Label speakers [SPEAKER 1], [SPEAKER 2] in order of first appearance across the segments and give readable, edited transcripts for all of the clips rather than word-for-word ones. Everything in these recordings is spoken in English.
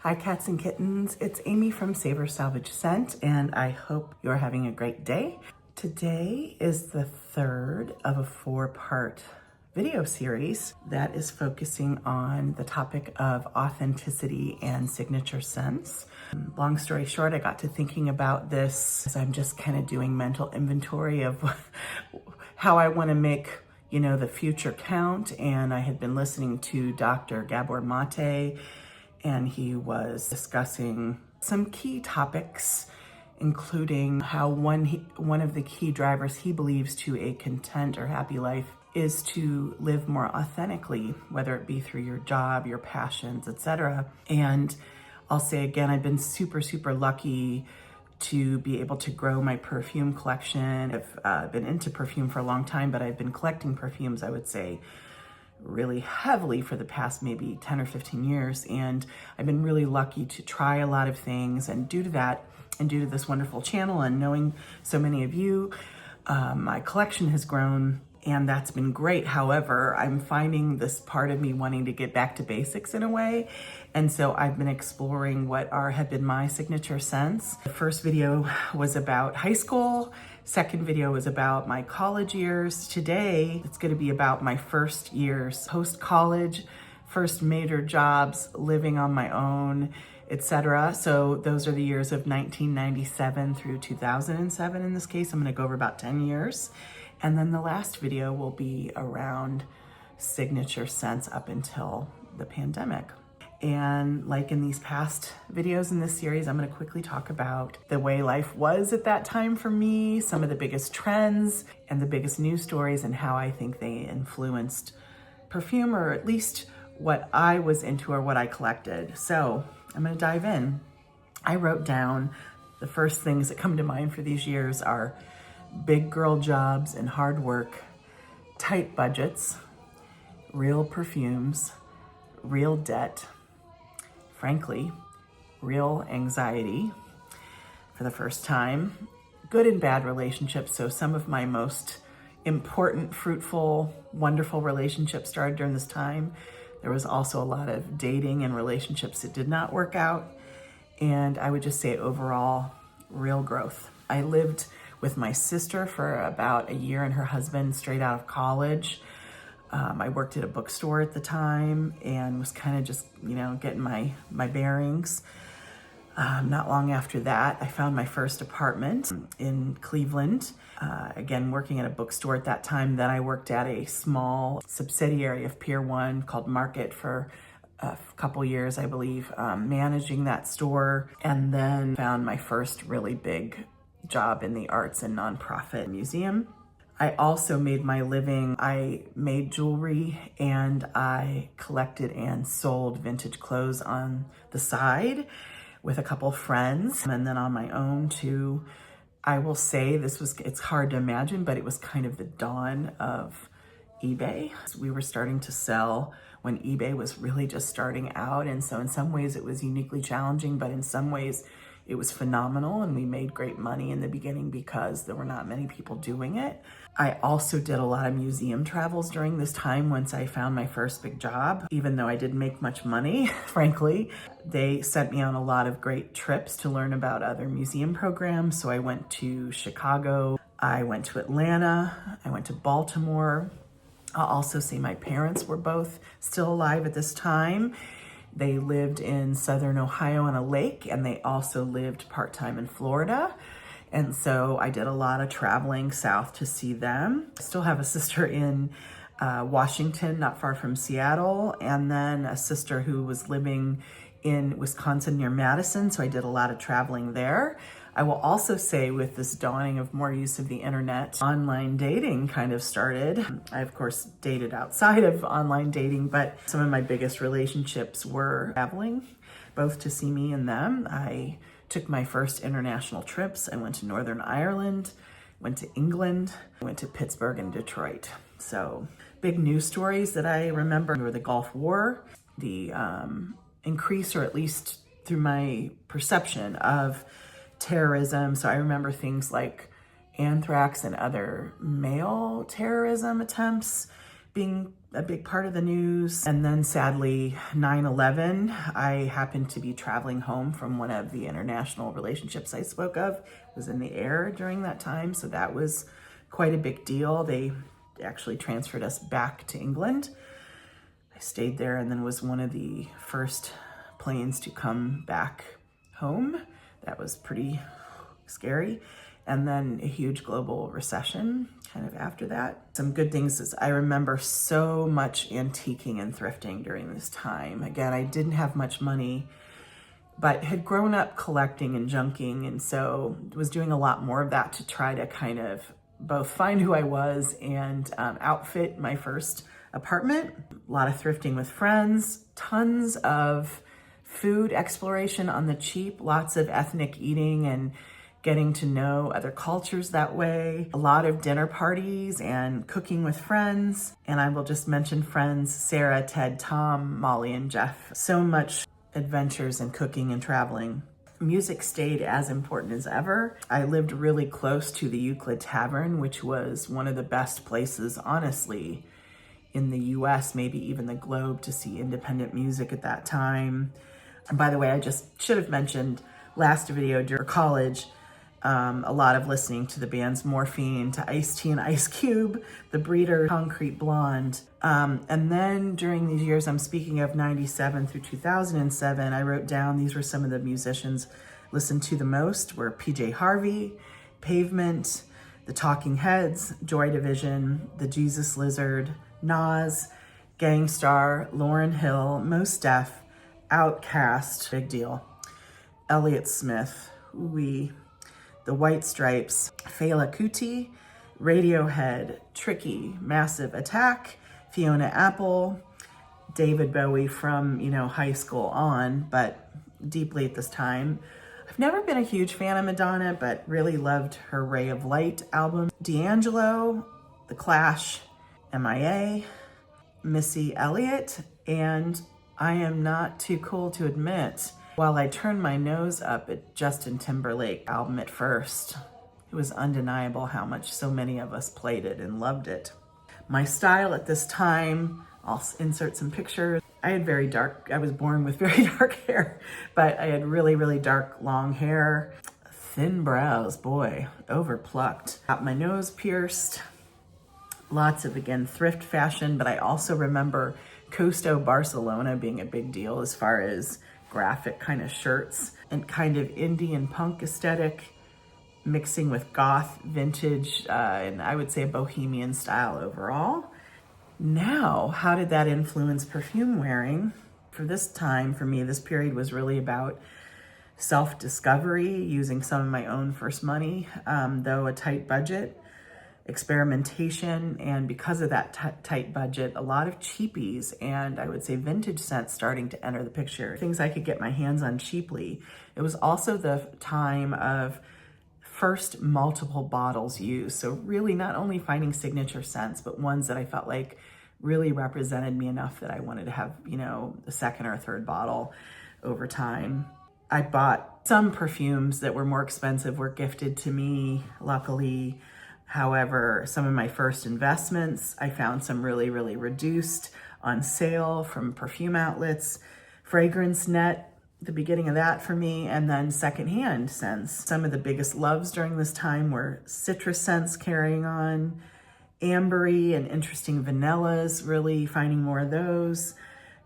[SPEAKER 1] Hi cats and kittens, it's Amy from Savor Salvage Scent, and I hope you're having a great day. Today is the third of a 4-part video series that is focusing on the topic of authenticity and signature scents. Long story short, I got to thinking about this as I'm just kind of doing mental inventory of how I want to make the future count, and I had been listening to Dr. Gabor Mate, and he was discussing some key topics, including how one of the key drivers he believes to a content or happy life is to live more authentically, whether it be through your job, your passions, etc. And I'll say again, I've been super lucky to be able to grow my perfume collection. I've been into perfume for a long time, but I've been collecting perfumes, I would say, really heavily for the past maybe 10 or 15 years. And I've been really lucky to try a lot of things. And due to that, and due to this wonderful channel and knowing so many of you, my collection has grown, and that's been great. However, I'm finding this part of me wanting to get back to basics in a way. And so I've been exploring what have been my signature scents. The first video was about high school. Second video was about my college years. Today, it's gonna be about my first years post-college, first major jobs, living on my own, etc. So those are the years of 1997 through 2007 in this case. I'm gonna go over about 10 years. And then the last video will be around signature scents up until the pandemic. And like in these past videos in this series, I'm gonna quickly talk about the way life was at that time for me, some of the biggest trends and the biggest news stories, and how I think they influenced perfume, or at least what I was into or what I collected. So I'm gonna dive in. I wrote down the first things that come to mind for these years are big girl jobs and hard work, tight budgets, real perfumes, real debt, frankly, real anxiety for the first time, good and bad relationships. So some of my most important, fruitful, wonderful relationships started during this time. There was also a lot of dating and relationships that did not work out. And I would just say overall, real growth. I lived with my sister for about a year and her husband straight out of college. I worked at a bookstore at the time and was kind of just, getting my bearings. Not long after that, I found my first apartment in Cleveland. Again, working at a bookstore at that time. Then I worked at a small subsidiary of Pier 1 called Market for a couple years, I believe, managing that store. And then found my first really big job in the arts and nonprofit museum. I also made my living. I made jewelry and I collected and sold vintage clothes on the side with a couple friends, and then on my own too. I will say it's hard to imagine, but it was kind of the dawn of eBay. We were starting to sell when eBay was really just starting out. And so in some ways it was uniquely challenging, but in some ways it was phenomenal, and we made great money in the beginning because there were not many people doing it. I also did a lot of museum travels during this time once I found my first big job. Even though I didn't make much money, frankly, they sent me on a lot of great trips to learn about other museum programs. So I went to Chicago, I went to Atlanta, I went to Baltimore. I'll also say my parents were both still alive at this time. They lived in Southern Ohio on a lake, and they also lived part-time in Florida. And so I did a lot of traveling south to see them. I still have a sister in Washington, not far from Seattle, and then a sister who was living in Wisconsin near Madison. So I did a lot of traveling there. I will also say, with this dawning of more use of the internet, online dating kind of started. I, of course, dated outside of online dating, but some of my biggest relationships were traveling, both to see me and them. I took my first international trips. I went to Northern Ireland, went to England, went to Pittsburgh and Detroit. So big news stories that I remember were the Gulf War, the increase, or at least through my perception, of terrorism. So I remember things like anthrax and other male terrorism attempts being a big part of the news. And then sadly, 9/11, I happened to be traveling home from one of the international relationships I spoke of. It was in the air during that time, so that was quite a big deal. They actually transferred us back to England. I stayed there and then was one of the first planes to come back home. That was pretty scary. And then a huge global recession kind of after that. Some good things is I remember so much antiquing and thrifting during this time. Again, I didn't have much money, but had grown up collecting and junking, and so was doing a lot more of that to try to kind of both find who I was and outfit my first apartment. A lot of thrifting with friends, tons of food exploration on the cheap, lots of ethnic eating and getting to know other cultures that way. A lot of dinner parties and cooking with friends. And I will just mention friends, Sarah, Ted, Tom, Molly, and Jeff. So much adventures and cooking and traveling. Music stayed as important as ever. I lived really close to the Euclid Tavern, which was one of the best places, honestly, in the US, maybe even the globe, to see independent music at that time. And by the way, I just should have mentioned last video during college, a lot of listening to the bands Morphine, to Ice-T and Ice Cube, The Breeder, Concrete Blonde. And then during these years, I'm speaking of 97 through 2007, I wrote down, these were some of the musicians listened to the most, were PJ Harvey, Pavement, The Talking Heads, Joy Division, The Jesus Lizard, Nas, Gangstar, Lauryn Hill, Mos Def, Outkast, big deal, Elliott Smith, The White Stripes, Fela Kuti, Radiohead, Tricky, Massive Attack, Fiona Apple, David Bowie from, high school on, but deeply at this time. I've never been a huge fan of Madonna, but really loved her Ray of Light album. D'Angelo, The Clash, MIA, Missy Elliott, and I am not too cool to admit, while I turned my nose up at Justin Timberlake album at first, it was undeniable how much so many of us played it and loved it. My style at this time, I'll insert some pictures. I was born with very dark hair, but I had really, really dark, long hair, thin brows, boy, overplucked. Got my nose pierced, lots of, again, thrift fashion, but I also remember Costo Barcelona being a big deal as far as graphic kind of shirts and kind of indie and punk aesthetic mixing with goth, vintage, and I would say a bohemian style overall. Now, how did that influence perfume wearing? For this time, for me, this period was really about self-discovery, using some of my own first money, though a tight budget, experimentation, and because of that tight budget, a lot of cheapies and I would say vintage scents starting to enter the picture. Things I could get my hands on cheaply. It was also the time of first multiple bottles used. So really not only finding signature scents, but ones that I felt like really represented me enough that I wanted to have, a second or third bottle over time. I bought some perfumes that were more expensive, were gifted to me, luckily. However, some of my first investments, I found some really, really reduced on sale from perfume outlets. Fragrance Net, the beginning of that for me, and then secondhand scents. Some of the biggest loves during this time were citrus scents carrying on, ambery and interesting vanillas, really finding more of those.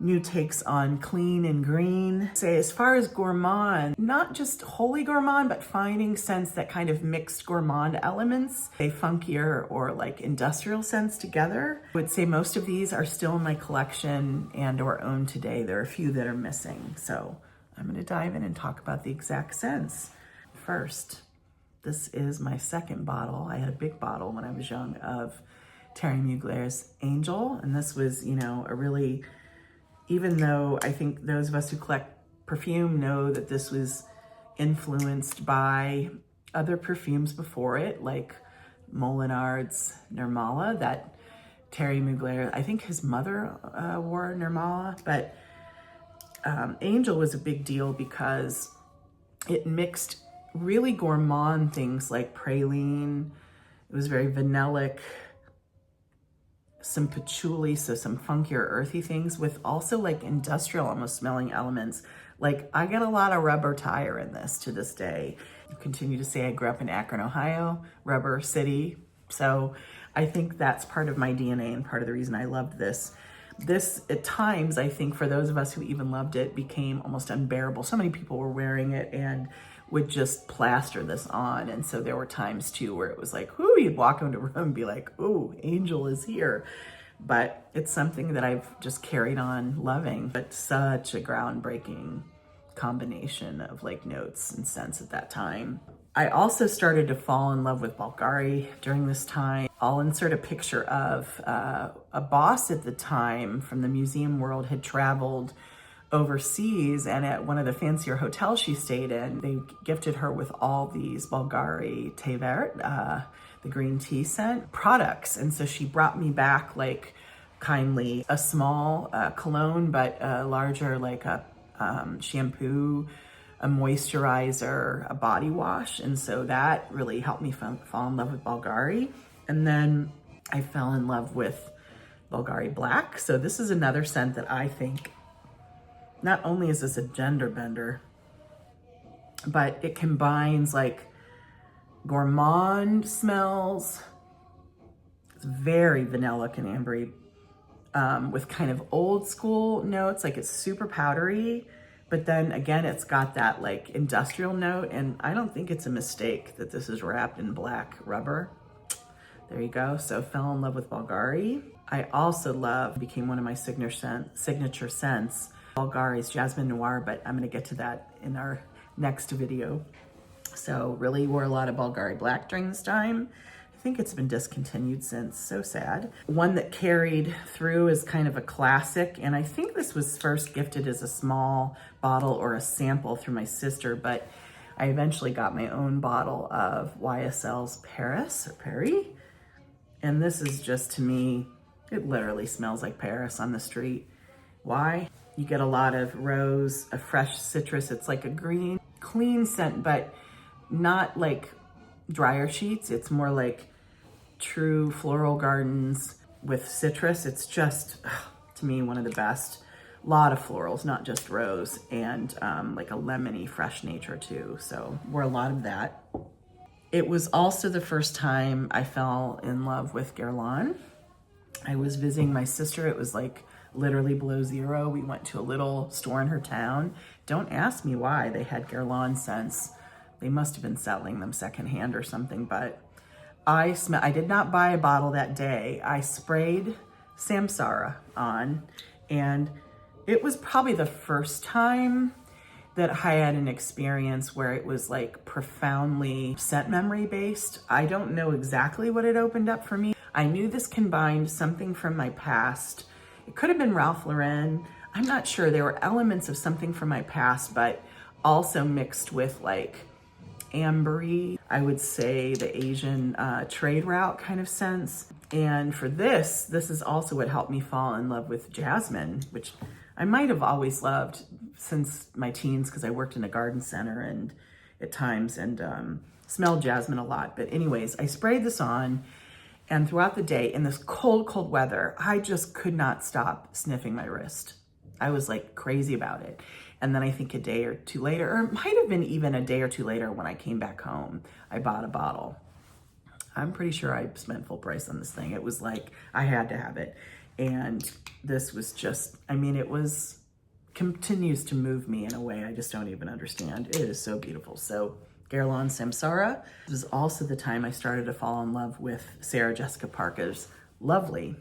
[SPEAKER 1] New takes on clean and green. Say, as far as gourmand, not just wholly gourmand, but finding scents that kind of mixed gourmand elements, say funkier or like industrial scents together. I would say most of these are still in my collection and or owned today. There are a few that are missing. So I'm gonna dive in and talk about the exact scents. First, this is my second bottle. I had a big bottle when I was young of Thierry Mugler's Angel. And this was, a really, even though I think those of us who collect perfume know that this was influenced by other perfumes before it, like Molinard's Nirmala, that Thierry Mugler, I think his mother wore Nirmala, but Angel was a big deal because it mixed really gourmand things like praline. It was very vanillic, some patchouli, so some funkier earthy things with also like industrial almost smelling elements. Like I get a lot of rubber tire in this to this day. I continue to say I grew up in Akron, Ohio, rubber city. So I think that's part of my DNA and part of the reason I loved this. This at times, I think for those of us who even loved it, became almost unbearable. So many people were wearing it and would just plaster this on. And so there were times too where it was like, whoo, you'd walk into a room and be like, ooh, Angel is here. But it's something that I've just carried on loving, but such a groundbreaking combination of like notes and scents at that time. I also started to fall in love with Bvlgari during this time. I'll insert a picture of a boss at the time from the museum world had traveled overseas, and at one of the fancier hotels she stayed in, they gifted her with all these Bvlgari thé vert, the green tea scent products. And so she brought me back like kindly a small cologne, but a larger like a shampoo, a moisturizer, a body wash. And so that really helped me fall in love with Bvlgari. And then I fell in love with Bvlgari Black. So this is another scent that I think not only is this a gender bender, but it combines like gourmand smells. It's very vanilla and ambery, with kind of old school notes, like it's super powdery, but then again, it's got that like industrial note, and I don't think it's a mistake that this is wrapped in black rubber. There you go. So fell in love with Bvlgari. I also became one of my signature scents, Bvlgari's Jasmine Noir, but I'm gonna get to that in our next video. So really wore a lot of Bvlgari Black during this time. I think it's been discontinued since, so sad. One that carried through is kind of a classic, and I think this was first gifted as a small bottle or a sample through my sister, but I eventually got my own bottle of YSL's Paris, or Paris. And this is just, to me, it literally smells like Paris on the street. Why? You get a lot of rose, a fresh citrus. It's like a green, clean scent, but not like dryer sheets. It's more like true floral gardens with citrus. It's just, to me, one of the best. A lot of florals, not just rose, and like a lemony fresh nature too. So wore a lot of that. It was also the first time I fell in love with Guerlain. I was visiting my sister. It was like literally below zero. We went to a little store in her town. Don't ask me why they had Guerlain scents. They must have been selling them secondhand or something, but I did not buy a bottle that day. I sprayed Samsara on, and it was probably the first time that I had an experience where it was like profoundly scent memory based. I don't know exactly what it opened up for me. I knew this combined something from my past. It could have been Ralph Lauren. I'm not sure. There were elements of something from my past, but also mixed with like ambery, I would say the Asian trade route kind of sense. And for this is also what helped me fall in love with jasmine, which I might have always loved since my teens because I worked in a garden center and at times and smelled jasmine a lot. But anyways, I sprayed this on, and throughout the day in this cold, cold weather, I just could not stop sniffing my wrist. I was like crazy about it. And then I think a day or two later, or it might have been even a day or two later when I came back home, I bought a bottle. I'm pretty sure I spent full price on this thing. It was like, I had to have it. And this was just, I mean, continues to move me in a way I just don't even understand. It is so beautiful. So Guerlain Samsara. This was also the time I started to fall in love with Sarah Jessica Parker's Lovely.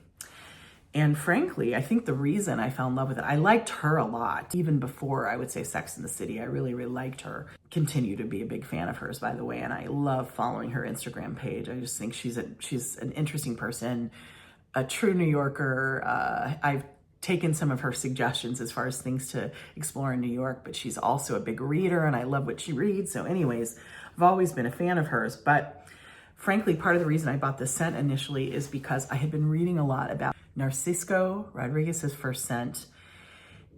[SPEAKER 1] And frankly, I think the reason I fell in love with it, I liked her a lot. Even before, I would say, Sex and the City, I really, really liked her. Continue to be a big fan of hers, by the way, and I love following her Instagram page. I just think she's an interesting person, a true New Yorker. I've taken some of her suggestions as far as things to explore in New York, but she's also a big reader, and I love what she reads. So anyways, I've always been a fan of hers, but frankly, part of the reason I bought this scent initially is because I had been reading a lot about Narcisco, Rodriguez's first scent,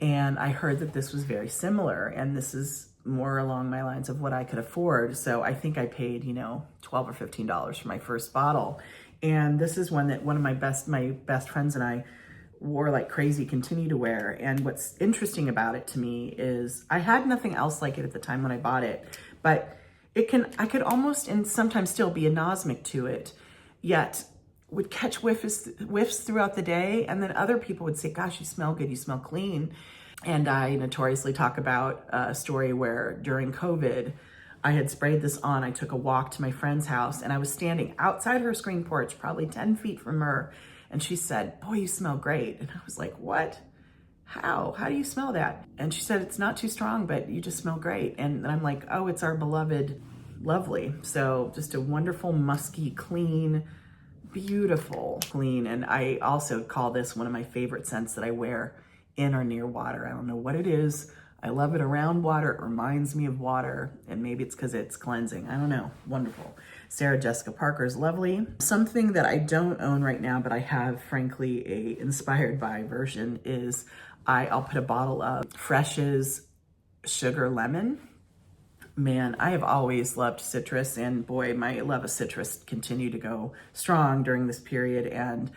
[SPEAKER 1] and I heard that this was very similar, and this is more along my lines of what I could afford. So I think I paid, $12 or $15 for my first bottle, And this is one that one of my best friends and I wore like crazy, continue to wear. And what's interesting about it to me is I had nothing else like it at the time when I bought it, but I could almost and sometimes still be anosmic to it, yet would catch whiffs throughout the day. And then other people would say, gosh, you smell good, you smell clean. And I notoriously talk about a story where during COVID, I had sprayed this on. I took a walk to my friend's house and I was standing outside her screen porch, probably 10 feet from her. And she said, boy, you smell great. And I was like, what? How do you smell that? And she said, it's not too strong, but you just smell great. And I'm like, oh, it's our beloved Lovely. So just a wonderful, musky, clean, beautiful clean. And I also call this one of my favorite scents that I wear in or near water. I don't know what it is. I love it around water. It reminds me of water. And maybe it's because it's cleansing. I don't know. Wonderful. Sarah Jessica Parker's Lovely. Something that I don't own right now, but I have, frankly, a inspired by version is I'll put a bottle of Fresh's Sugar Lemon. Man, I have always loved citrus, and boy, my love of citrus continued to go strong during this period. And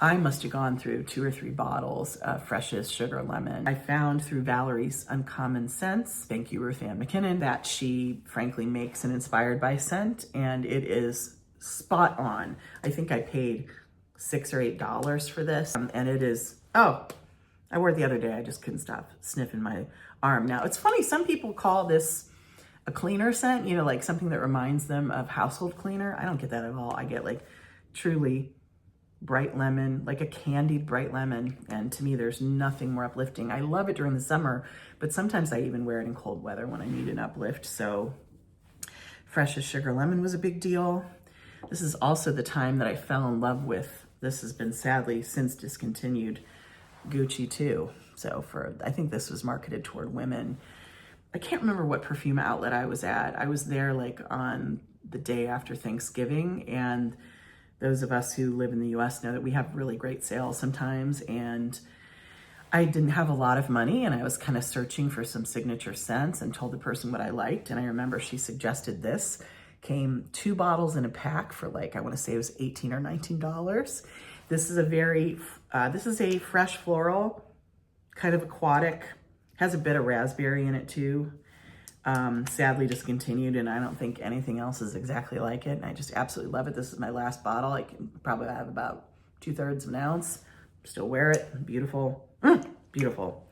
[SPEAKER 1] I must have gone through 2 or 3 bottles of Fresh's Sugar Lemon. I found through Valerie's Uncommon Scents, thank you Ruth Ann McKinnon, that she frankly makes an inspired by scent, and it is spot on. I think I paid $6 or $8 for this, and it is, oh, I wore it the other day. I just couldn't stop sniffing my arm. Now, it's funny, some people call this a cleaner scent, you know, like something that reminds them of household cleaner. I don't get that at all. I get like truly bright lemon, like a candied bright lemon. And to me, there's nothing more uplifting. I love it during the summer, but sometimes I even wear it in cold weather when I need an uplift. So Fresh's Sugar Lemon was a big deal. This is also the time that I fell in love with, this has been sadly since discontinued, Gucci too. So I think this was marketed toward women. I can't remember what perfume outlet I was at. I was there like on the day after Thanksgiving, and those of us who live in the US know that we have really great sales sometimes, and I didn't have a lot of money and I was kind of searching for some signature scents and told the person what I liked, and I remember she suggested this. Came 2 bottles in a pack for like, I want to say it was $18 or $19. This is a fresh floral, kind of aquatic, has a bit of raspberry in it too. Sadly discontinued, and I don't think anything else is exactly like it. And I just absolutely love it. This is my last bottle. I can probably have about 2/3 of an ounce. Still wear it. Beautiful. Beautiful.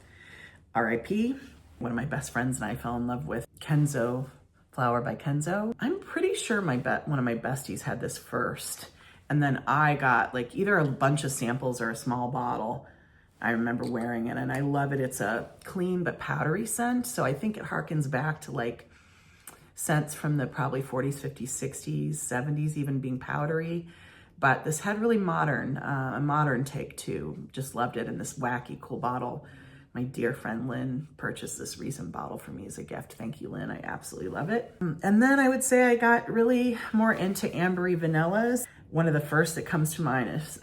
[SPEAKER 1] R.I.P. One of my best friends and I fell in love with Kenzo, Flower by Kenzo. I'm pretty sure one of my besties had this first. And then I got like either a bunch of samples or a small bottle. I remember wearing it and I love it. It's a clean but powdery scent. So I think it harkens back to like scents from the probably 40s, 50s, 60s, 70s, even being powdery. But this had really a modern take too. Just loved it in this wacky, cool bottle. My dear friend Lynn purchased this recent bottle for me as a gift. Thank you, Lynn. I absolutely love it. And then I would say I got really more into ambery vanillas. One of the first that comes to mind is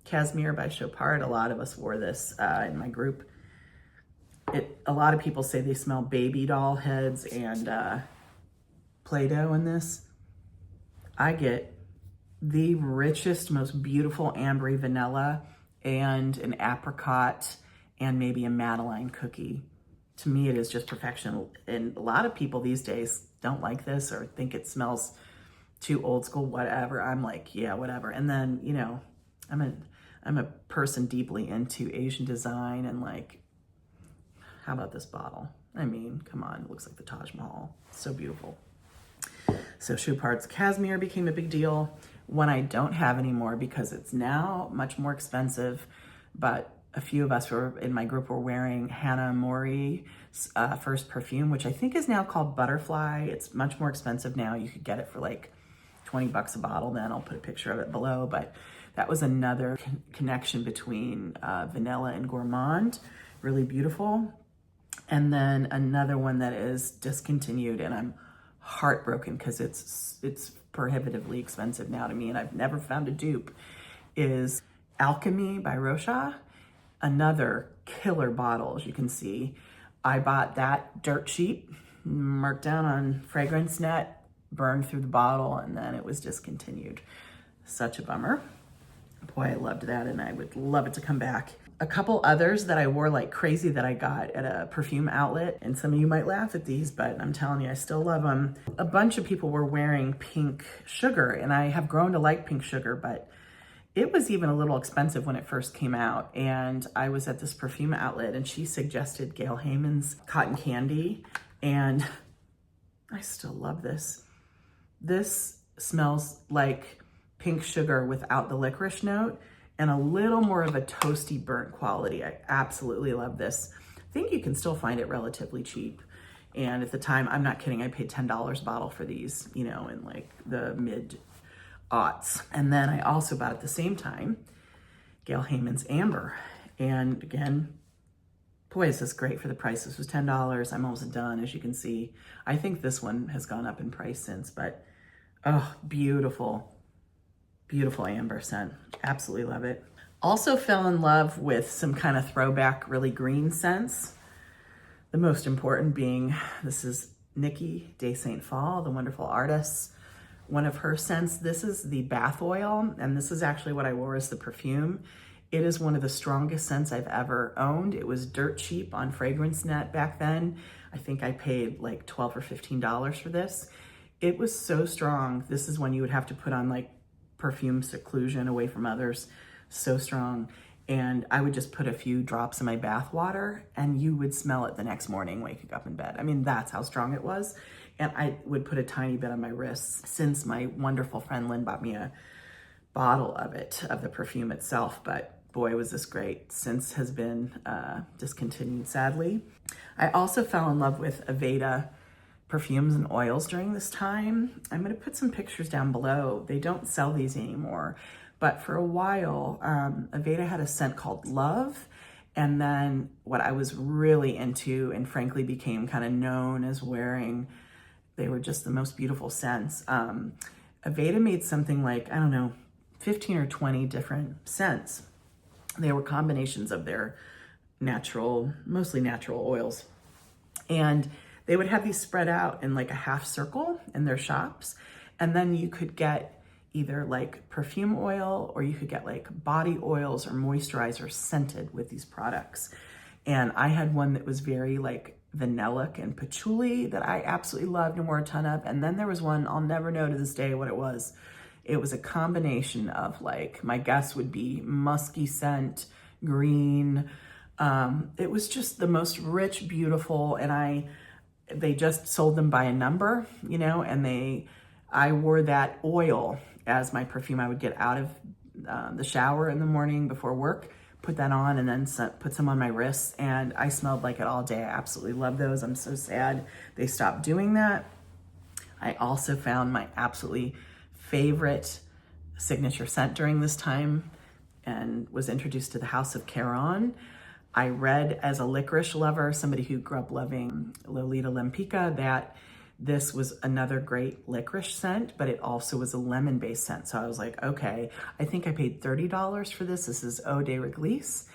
[SPEAKER 1] Casmir by Chopard. A lot of us wore this in my group. A lot of people say they smell baby doll heads and Play-Doh in this. I get the richest, most beautiful ambery vanilla and an apricot and maybe a Madeline cookie. To me, it is just perfection. And a lot of people these days don't like this or think it smells too old school, whatever. I'm like, yeah, whatever. And then, you know, I'm a person deeply into Asian design, and like, how about this bottle? I mean, come on, it looks like the Taj Mahal. So beautiful. So Chopard's Casmir became a big deal. One I don't have anymore because it's now much more expensive, but a few of us in my group were wearing Hanae Mori's first perfume, which I think is now called Butterfly. It's much more expensive now. You could get it for like $20 a bottle. Then I'll put a picture of it below, but that was another connection between vanilla and gourmand, really beautiful. And then another one that is discontinued, and I'm heartbroken because it's prohibitively expensive now to me, and I've never found a dupe, is Alchimie by Rochas. Another killer bottle, as you can see. I bought that dirt cheap, marked down on Fragrance Net, burned through the bottle, and then it was discontinued. Such a bummer. Boy, I loved that, and I would love it to come back. A couple others that I wore like crazy that I got at a perfume outlet, and some of you might laugh at these, but I'm telling you, I still love them. A bunch of people were wearing pink sugar, and I have grown to like pink sugar, but it was even a little expensive when it first came out. And I was at this perfume outlet, and she suggested Gale Hayman's Cotton Candy, and I still love this. This smells like pink sugar without the licorice note and a little more of a toasty burnt quality. I absolutely love this. I think you can still find it relatively cheap. And at the time, I'm not kidding, I paid $10 a bottle for these, you know, in like the mid-aughts. And then I also bought at the same time Gale Hayman's Amber. And again, boy, is this great for the price. This was $10. I'm almost done, as you can see. I think this one has gone up in price since, but oh, beautiful. Beautiful amber scent. Absolutely love it. Also fell in love with some kind of throwback, really green scents. The most important being, this is Niki de St. Phalle, the wonderful artist. One of her scents, this is the bath oil, and this is actually what I wore as the perfume. It is one of the strongest scents I've ever owned. It was dirt cheap on FragranceNet back then. I think I paid like $12 or $15 for this. It was so strong. This is when you would have to put on like perfume seclusion away from others. So strong. And I would just put a few drops in my bath water and you would smell it the next morning waking up in bed. I mean, that's how strong it was. And I would put a tiny bit on my wrists since my wonderful friend Lynn bought me a bottle of it, of the perfume itself. But boy, was this great. Since has been discontinued, sadly. I also fell in love with Aveda perfumes and oils during this time. I'm going to put some pictures down below. They don't sell these anymore, but for a while, Aveda had a scent called Love. And then what I was really into and frankly became kind of known as wearing, they were just the most beautiful scents. Aveda made something like, I don't know, 15 or 20 different scents. They were combinations of their natural, mostly natural oils. And they would have these spread out in like a half circle in their shops. And then you could get either like perfume oil or you could get like body oils or moisturizers scented with these products. And I had one that was very like vanillic and patchouli that I absolutely loved and wore a ton of. And then there was one, I'll never know to this day what it was. It was a combination of like, my guess would be musky scent, green. It was just the most rich, beautiful, and they just sold them by a number, you know, and I wore that oil as my perfume. I would get out of the shower in the morning before work, put that on, and then put some on my wrists, and I smelled like it all day. I absolutely love those. I'm so sad they stopped doing that. I also found my absolutely favorite signature scent during this time and was introduced to the house of Caron. I read as a licorice lover, somebody who grew up loving Lolita Lempica, that this was another great licorice scent, but it also was a lemon-based scent. So I was like, okay, I think I paid $30 for this. This is Eau de Reglisse,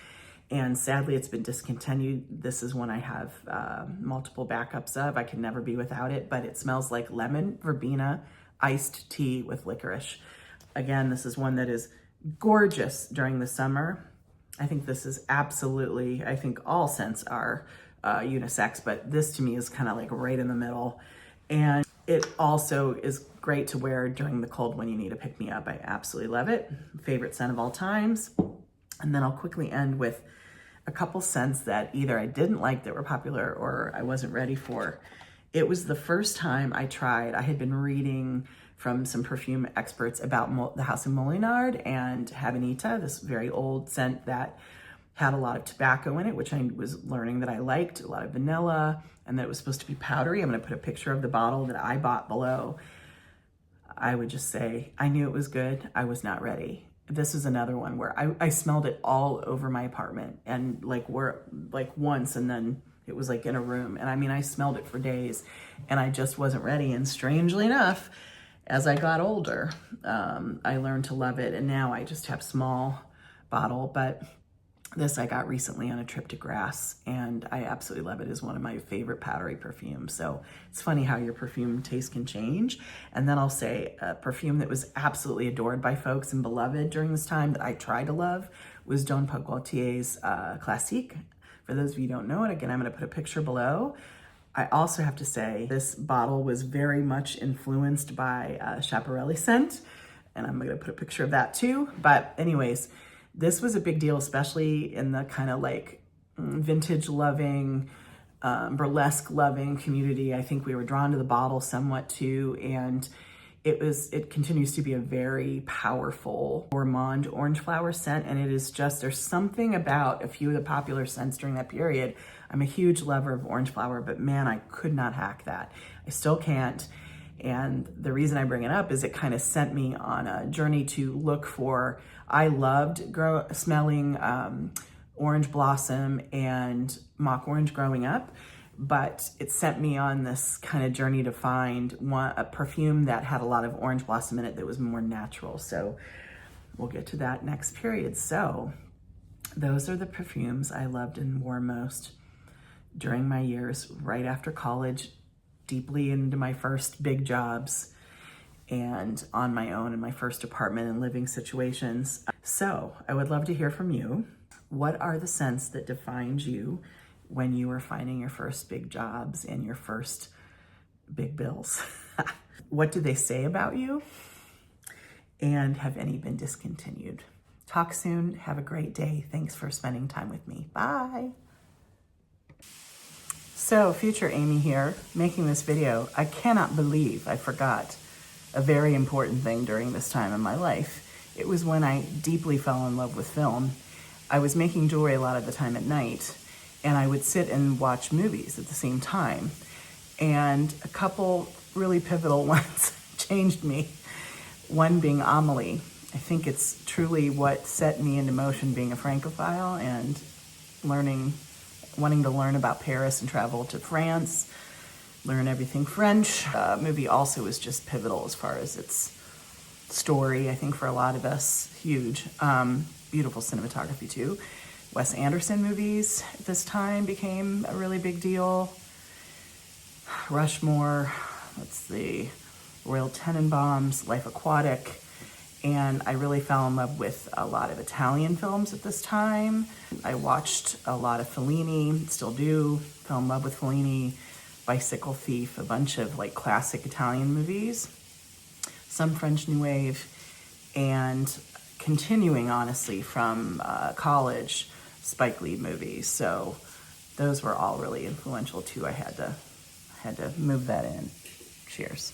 [SPEAKER 1] and sadly it's been discontinued. This is one I have multiple backups of. I can never be without it, but it smells like lemon verbena iced tea with licorice. Again, this is one that is gorgeous during the summer. I think this is absolutely, I think all scents are unisex, but this to me is kind of like right in the middle. And it also is great to wear during the cold when you need a pick-me-up. I absolutely love it. Favorite scent of all times. And then I'll quickly end with a couple scents that either I didn't like that were popular or I wasn't ready for. It was the first time I tried. I had been reading from some perfume experts about the House of Molinard and Habanita, this very old scent that had a lot of tobacco in it, which I was learning that I liked, a lot of vanilla, and that it was supposed to be powdery. I'm gonna put a picture of the bottle that I bought below. I would just say, I knew it was good, I was not ready. This is another one where I smelled it all over my apartment and like once, and then it was like in a room. And I mean, I smelled it for days and I just wasn't ready. And strangely enough, as I got older, I learned to love it. And now I just have small bottle, but This I got recently on a trip to Grasse, and I absolutely love it. It's one of my favorite powdery perfumes. So it's funny how your perfume taste can change. And then I'll say a perfume that was absolutely adored by folks and beloved during this time that I try to love was Don Paul Gaultier's Classique. For those of you who don't know it, again, I'm gonna put a picture below. I also have to say this bottle was very much influenced by Schiaparelli scent, and I'm gonna put a picture of that too. But anyways, this was a big deal, especially in the kind of like vintage loving, burlesque loving community. I think we were drawn to the bottle somewhat too, and it continues to be a very powerful gourmand orange flower scent. And it is just, there's something about a few of the popular scents during that period. I'm a huge lover of orange flower, but man, I could not hack that. I still can't. And the reason I bring it up is it kind of sent me on a journey to look for, I loved smelling orange blossom and mock orange growing up, but it sent me on this kind of journey to find a perfume that had a lot of orange blossom in it that was more natural. So we'll get to that next period. So those are the perfumes I loved and wore most during my years right after college, deeply into my first big jobs and on my own in my first apartment and living situations. So I would love to hear from you. What are the scents that defined you when you were finding your first big jobs and your first big bills? What do they say about you? And have any been discontinued? Talk soon. Have a great day. Thanks for spending time with me. Bye. So, future Amy here, making this video. I cannot believe I forgot a very important thing during this time in my life. It was when I deeply fell in love with film. I was making jewelry a lot of the time at night, and I would sit and watch movies at the same time. And a couple really pivotal ones changed me. One being Amelie. I think it's truly what set me into motion, being a Francophile and wanting to learn about Paris and travel to France, learn everything French. Movie also was just pivotal as far as its story, I think for a lot of us, huge. Beautiful cinematography too. Wes Anderson movies at this time became a really big deal. Rushmore, let's see, Royal Tenenbaums, Life Aquatic. And I really fell in love with a lot of Italian films at this time. I watched a lot of Fellini, still do, fell in love with Fellini, Bicycle Thief, a bunch of like classic Italian movies, some French New Wave, and continuing honestly from college, Spike Lee movies. So those were all really influential too. I had to move that in. Cheers.